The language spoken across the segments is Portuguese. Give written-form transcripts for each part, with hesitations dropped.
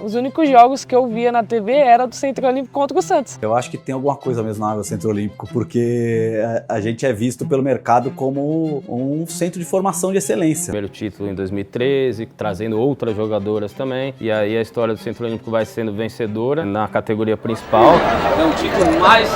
Os únicos jogos que eu via na TV era do Centro Olímpico contra o Santos. Eu acho que tem alguma coisa mesmo na água do Centro Olímpico, porque a gente é visto pelo mercado como um centro de formação de excelência. Primeiro título em 2013, trazendo outras jogadoras também. E aí a história do Centro Olímpico vai sendo vencedora na categoria principal. É um título mais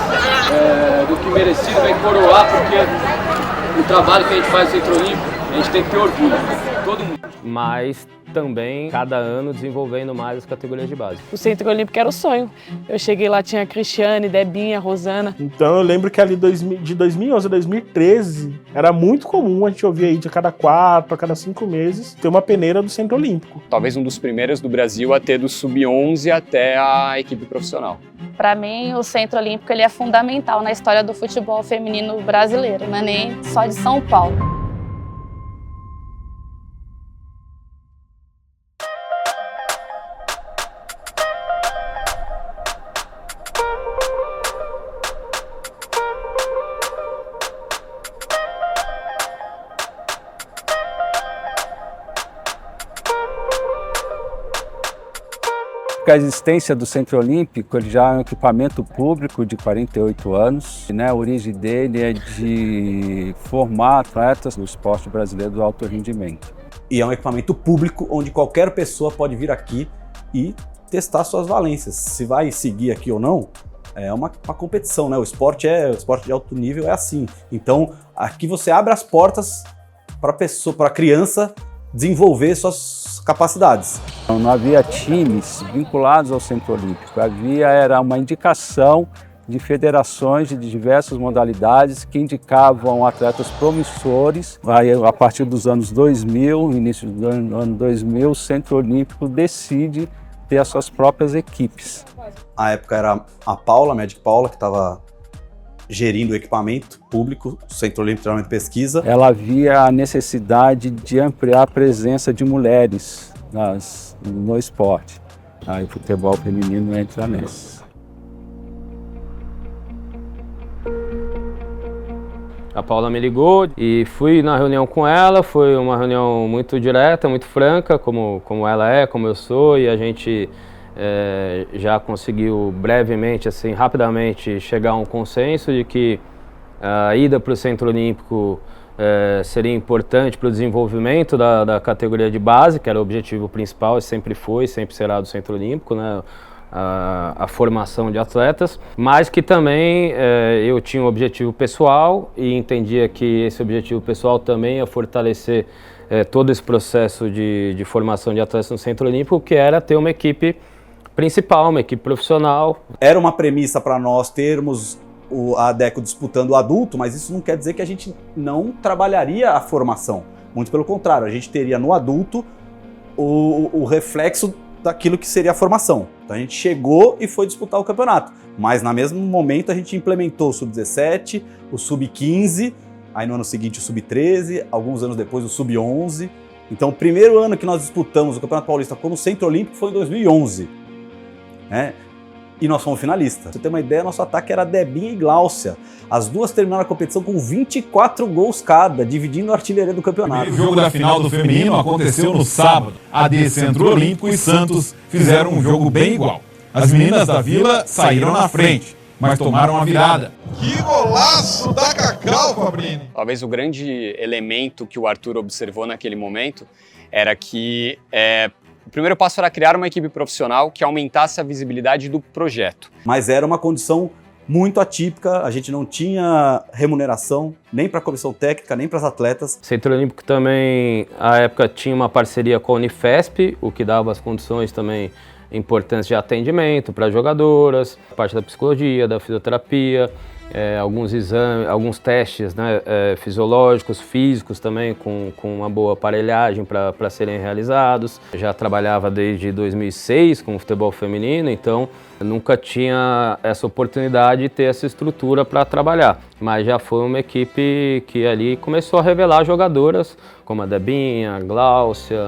do que merecido, vai coroar, porque o trabalho que a gente faz no Centro Olímpico, a gente tem que ter orgulho. Todo mundo. Mas também, cada ano, desenvolvendo mais as categorias de base. O Centro Olímpico era o sonho. Eu cheguei lá, tinha a Cristiane, Debinha, Rosana. Então eu lembro que ali de 2011 a 2013 era muito comum a gente ouvir aí de cada 4 a cada 5 meses ter uma peneira do Centro Olímpico. Talvez um dos primeiros do Brasil a ter do sub-11 até a equipe profissional. Para mim, o Centro Olímpico ele é fundamental na história do futebol feminino brasileiro, não é nem só de São Paulo. A existência do Centro Olímpico ele já é um equipamento público de 48 anos. Né? A origem dele é de formar atletas do esporte brasileiro do alto rendimento. E é um equipamento público onde qualquer pessoa pode vir aqui e testar suas valências. Se vai seguir aqui ou não, é uma competição, né? O esporte de alto nível é assim. Então, aqui você abre as portas para a criança desenvolver suas capacidades. Não havia times vinculados ao Centro Olímpico, era uma indicação de federações de diversas modalidades que indicavam atletas promissores. Aí, a partir dos anos 2000, início do ano 2000, o Centro Olímpico decide ter as suas próprias equipes. A época era a Paula, a Magic Paula, que estava gerindo o equipamento público, o Centro Olímpico de Treinamento e Pesquisa. Ela via a necessidade de ampliar a presença de mulheres no esporte. Aí o futebol feminino entra nessa. A Paula me ligou e fui na reunião com ela, foi uma reunião muito direta, muito franca, como ela é, como eu sou, e a gente já conseguiu brevemente, assim, rapidamente, chegar a um consenso de que a ida para o Centro Olímpico seria importante para o desenvolvimento da categoria de base, que era o objetivo principal, e sempre foi, sempre será do Centro Olímpico, né? A formação de atletas, mas que também eu tinha um objetivo pessoal e entendia que esse objetivo pessoal também ia fortalecer todo esse processo de formação de atletas no Centro Olímpico, que era ter uma equipe principal, uma equipe profissional. Era uma premissa para nós termos a ADECO disputando o adulto, mas isso não quer dizer que a gente não trabalharia a formação. Muito pelo contrário, a gente teria no adulto o reflexo daquilo que seria a formação. Então a gente chegou e foi disputar o campeonato, mas no mesmo momento a gente implementou o Sub-17, o Sub-15, aí no ano seguinte o Sub-13, alguns anos depois o Sub-11. Então o primeiro ano que nós disputamos o Campeonato Paulista como Centro Olímpico foi em 2011. Né? E nós fomos finalistas. Pra você ter uma ideia, nosso ataque era Debinha e Gláucia. As duas terminaram a competição com 24 gols cada, dividindo a artilharia do campeonato. O jogo da final do feminino aconteceu no sábado. AD Centro Olímpico e Santos fizeram um jogo bem igual. As meninas da Vila saíram na frente, mas tomaram a virada. Que golaço da Cacau, Fabrini! Talvez o grande elemento que o Arthur observou naquele momento era que o primeiro passo era criar uma equipe profissional que aumentasse a visibilidade do projeto. Mas era uma condição muito atípica, a gente não tinha remuneração nem para a comissão técnica, nem para as atletas. O Centro Olímpico também, à época, tinha uma parceria com a Unifesp, o que dava as condições também importantes de atendimento para jogadoras, a parte da psicologia, da fisioterapia, alguns exames, alguns testes, né, fisiológicos, físicos também, com uma boa aparelhagem para serem realizados. Já trabalhava desde 2006 com o futebol feminino, então nunca tinha essa oportunidade de ter essa estrutura para trabalhar. Mas já foi uma equipe que ali começou a revelar jogadoras como a Debinha, a Gláucia,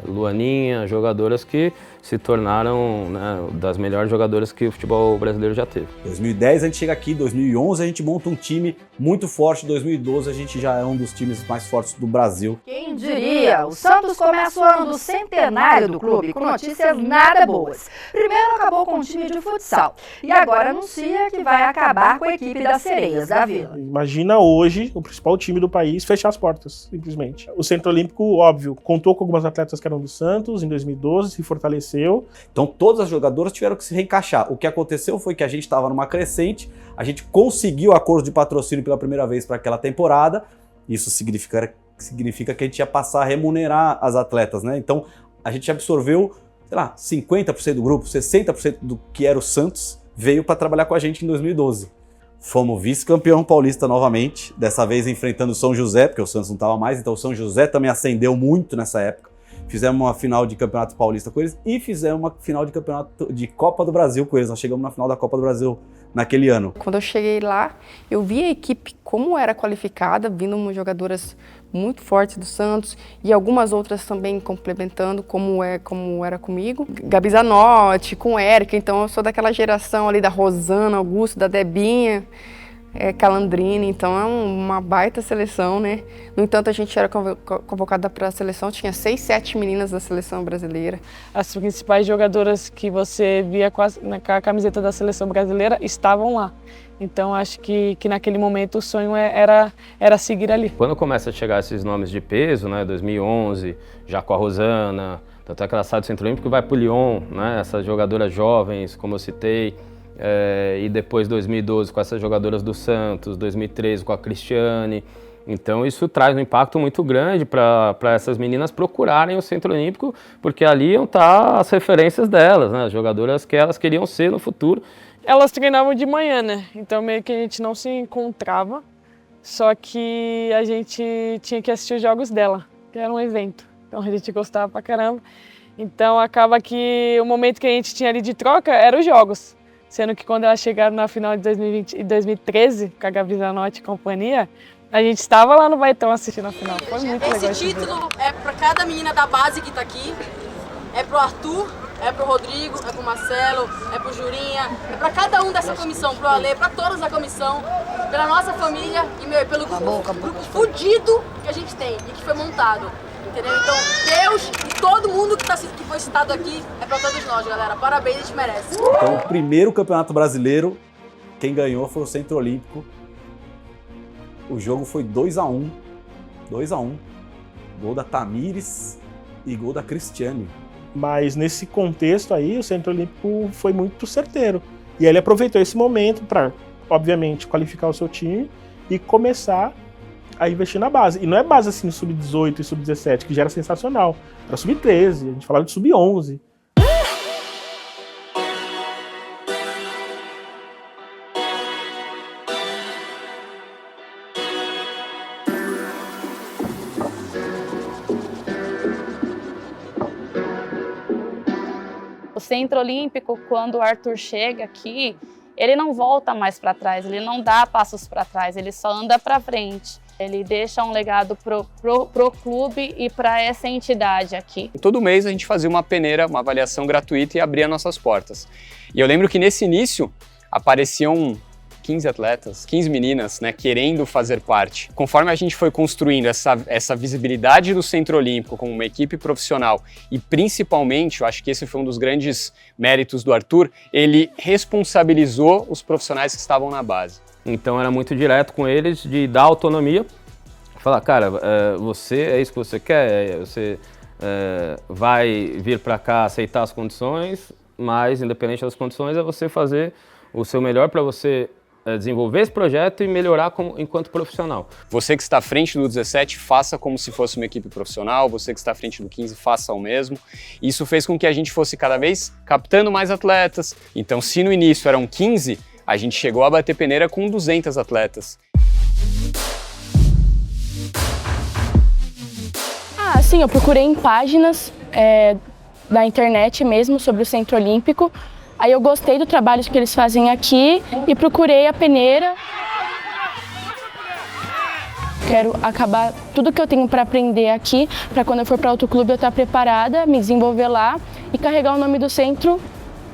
Luaninha, jogadoras que se tornaram, né, das melhores jogadoras que o futebol brasileiro já teve. 2010 a gente chega aqui, 2011 a gente monta um time muito forte, 2012 a gente já é um dos times mais fortes do Brasil. Quem diria? O Santos começa o ano do centenário do clube com notícias nada boas. Primeiro acabou com o time de futsal e agora anuncia que vai acabar com a equipe das Sereias da Vila. Imagina hoje o principal time do país fechar as portas, simplesmente. O Centro Olímpico, óbvio, contou com algumas atletas que eram do Santos em 2012, se fortaleceu. Então todas as jogadoras tiveram que se reencaixar. O que aconteceu foi que a gente estava numa crescente, a gente conseguiu acordo de patrocínio pela primeira vez para aquela temporada. Isso significa que a gente ia passar a remunerar as atletas, né? Então a gente absorveu, sei lá, 50% do grupo, 60% do que era o Santos veio para trabalhar com a gente em 2012. Fomos vice-campeão paulista novamente, dessa vez enfrentando o São José, porque o Santos não estava mais, então o São José também ascendeu muito nessa época. Fizemos uma final de Campeonato Paulista com eles e fizemos uma final de Campeonato de Copa do Brasil com eles. Nós chegamos na final da Copa do Brasil naquele ano. Quando eu cheguei lá, eu vi a equipe como era qualificada, vindo umas jogadoras muito fortes do Santos e algumas outras também complementando como era comigo. Gabi Zanotti, com Érica, então eu sou daquela geração ali da Rosana, Augusto, da Debinha, Calandrini, então é uma baita seleção, né? No entanto, a gente era convocada para a seleção, tinha 6, 7 meninas da seleção brasileira. As principais jogadoras que você via com a camiseta da seleção brasileira estavam lá. Então acho que naquele momento o sonho era seguir ali. Quando começa a chegar esses nomes de peso, né, 2011, já com a Rosana, tanto é que ela sai do Centro Olímpico e vai para o Lyon, né, essas jogadoras jovens, como eu citei, e depois 2012 com essas jogadoras do Santos, 2013 com a Cristiane. Então isso traz um impacto muito grande para essas meninas procurarem o Centro Olímpico, porque ali iam estar as referências delas, né, as jogadoras que elas queriam ser no futuro. Elas treinavam de manhã, né? Então meio que a gente não se encontrava, só que a gente tinha que assistir os jogos dela, que era um evento. Então a gente gostava pra caramba. Então acaba que o momento que a gente tinha ali de troca eram os jogos. Sendo que quando elas chegaram na final de 2020 e 2013, com a Gabi Zanotti e companhia, a gente estava lá no Baitão assistindo a final. Foi muito legal. Esse título é para cada menina da base que está aqui, é pro Arthur, é pro Rodrigo, é pro Marcelo, é pro Jurinha, é para cada um dessa comissão, pro Ale, para todos da comissão, pela nossa família e pelo grupo fudido que a gente tem e que foi montado. Entendeu? Então, Deus e todo mundo que foi citado aqui é pra todos nós, galera. Parabéns, a gente merece. Então, o primeiro campeonato brasileiro, quem ganhou foi o Centro Olímpico. O jogo foi 2-1. 2-1. Gol da Tamires e gol da Cristiane. Mas nesse contexto aí, o Centro Olímpico foi muito certeiro. E ele aproveitou esse momento para, obviamente, qualificar o seu time e começar a investir na base. E não é base assim, sub-18 e sub-17, que já era sensacional. Era sub-13, a gente falava de sub-11. O Centro Olímpico, quando o Arthur chega aqui, ele não volta mais para trás, ele não dá passos para trás, ele só anda para frente. Ele deixa um legado pro clube e para essa entidade aqui. Todo mês a gente fazia uma peneira, uma avaliação gratuita e abria nossas portas. E eu lembro que nesse início apareciam 15 atletas, 15 meninas, né, querendo fazer parte. Conforme a gente foi construindo essa visibilidade do Centro Olímpico como uma equipe profissional e principalmente, eu acho que esse foi um dos grandes méritos do Arthur, ele responsabilizou os profissionais que estavam na base. Então era muito direto com eles de dar autonomia, falar, cara, você é isso que você quer, você vai vir para cá aceitar as condições, mas independente das condições é você fazer o seu melhor para você desenvolver esse projeto e melhorar enquanto profissional. Você que está à frente do 17, faça como se fosse uma equipe profissional, você que está à frente do 15, faça o mesmo. Isso fez com que a gente fosse cada vez captando mais atletas. Então, se no início eram 15, a gente chegou a bater peneira com 200 atletas. Sim, eu procurei em páginas da internet mesmo sobre o Centro Olímpico. Aí eu gostei do trabalho que eles fazem aqui e procurei a peneira. quero acabar tudo que eu tenho para aprender aqui, para quando eu for para outro clube eu estar preparada, me desenvolver lá e carregar o nome do centro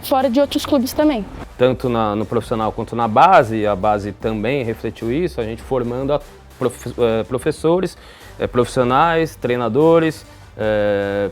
fora de outros clubes também. Tanto no profissional quanto na base, a base também refletiu isso, a gente formando professores, profissionais, treinadores,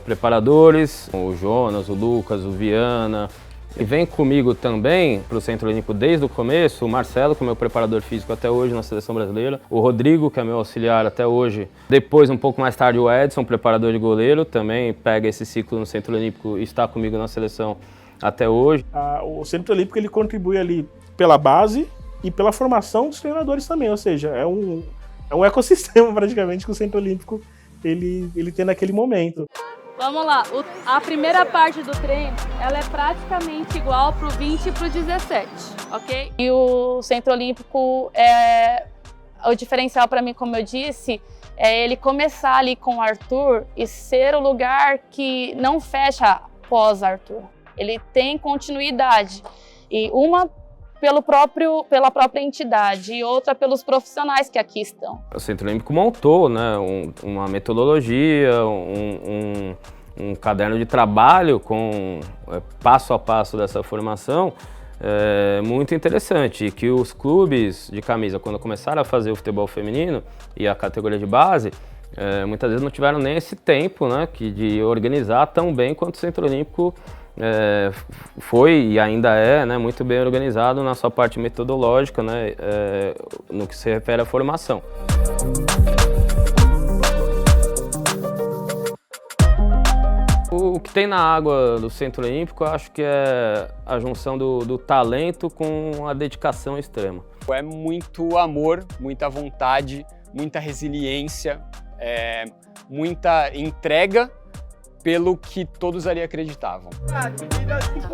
preparadores, o Jonas, o Lucas, o Viana. E vem comigo também para o Centro Olímpico desde o começo, o Marcelo, que é meu preparador físico até hoje na seleção brasileira, o Rodrigo, que é meu auxiliar até hoje, depois um pouco mais tarde o Edson, preparador de goleiro, também pega esse ciclo no Centro Olímpico e está comigo na seleção até hoje. O Centro Olímpico ele contribui ali pela base e pela formação dos treinadores também, ou seja, é um ecossistema praticamente que o Centro Olímpico ele tem naquele momento. Vamos lá, a primeira parte do treino, ela é praticamente igual pro 20 e pro 17, ok? E o Centro Olímpico, o diferencial para mim, como eu disse, é ele começar ali com o Arthur e ser o lugar que não fecha pós-Arthur. Ele tem continuidade, e uma pela própria entidade e outra pelos profissionais que aqui estão. O Centro Olímpico montou, né, uma metodologia, um caderno de trabalho com passo a passo dessa formação muito interessante, e que os clubes de camisa, quando começaram a fazer o futebol feminino e a categoria de base, muitas vezes não tiveram nem esse tempo, né, de organizar tão bem quanto o Centro Olímpico foi e ainda é, né, muito bem organizado na sua parte metodológica, né, no que se refere à formação. O que tem na água do Centro Olímpico, eu acho que é a junção do talento com a dedicação extrema. É muito amor, muita vontade, muita resiliência, muita entrega pelo que todos ali acreditavam.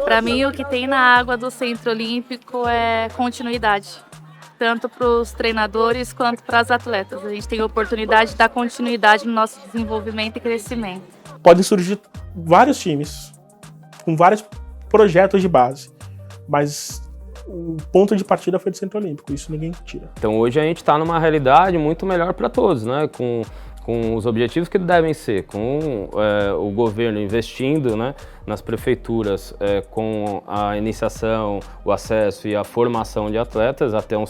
Para mim, o que tem na água do Centro Olímpico é continuidade, tanto para os treinadores quanto para as atletas. A gente tem a oportunidade de dar continuidade no nosso desenvolvimento e crescimento. Podem surgir vários times com vários projetos de base, mas o ponto de partida foi do Centro Olímpico, isso ninguém tira. Então hoje a gente está numa realidade muito melhor para todos, né? Com os objetivos que devem ser, com o governo investindo, né, nas prefeituras, com a iniciação, o acesso e a formação de atletas até uma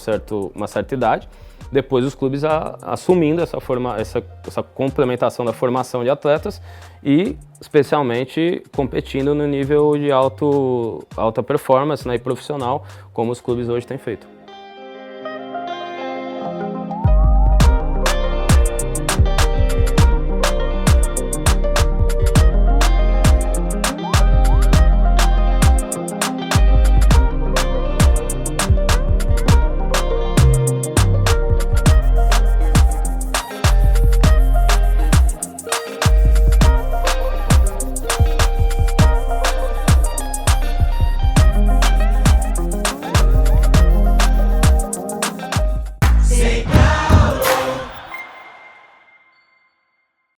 certa idade. Depois os clubes assumindo essa complementação da formação de atletas e especialmente competindo no nível de alta performance, né, e profissional, como os clubes hoje têm feito.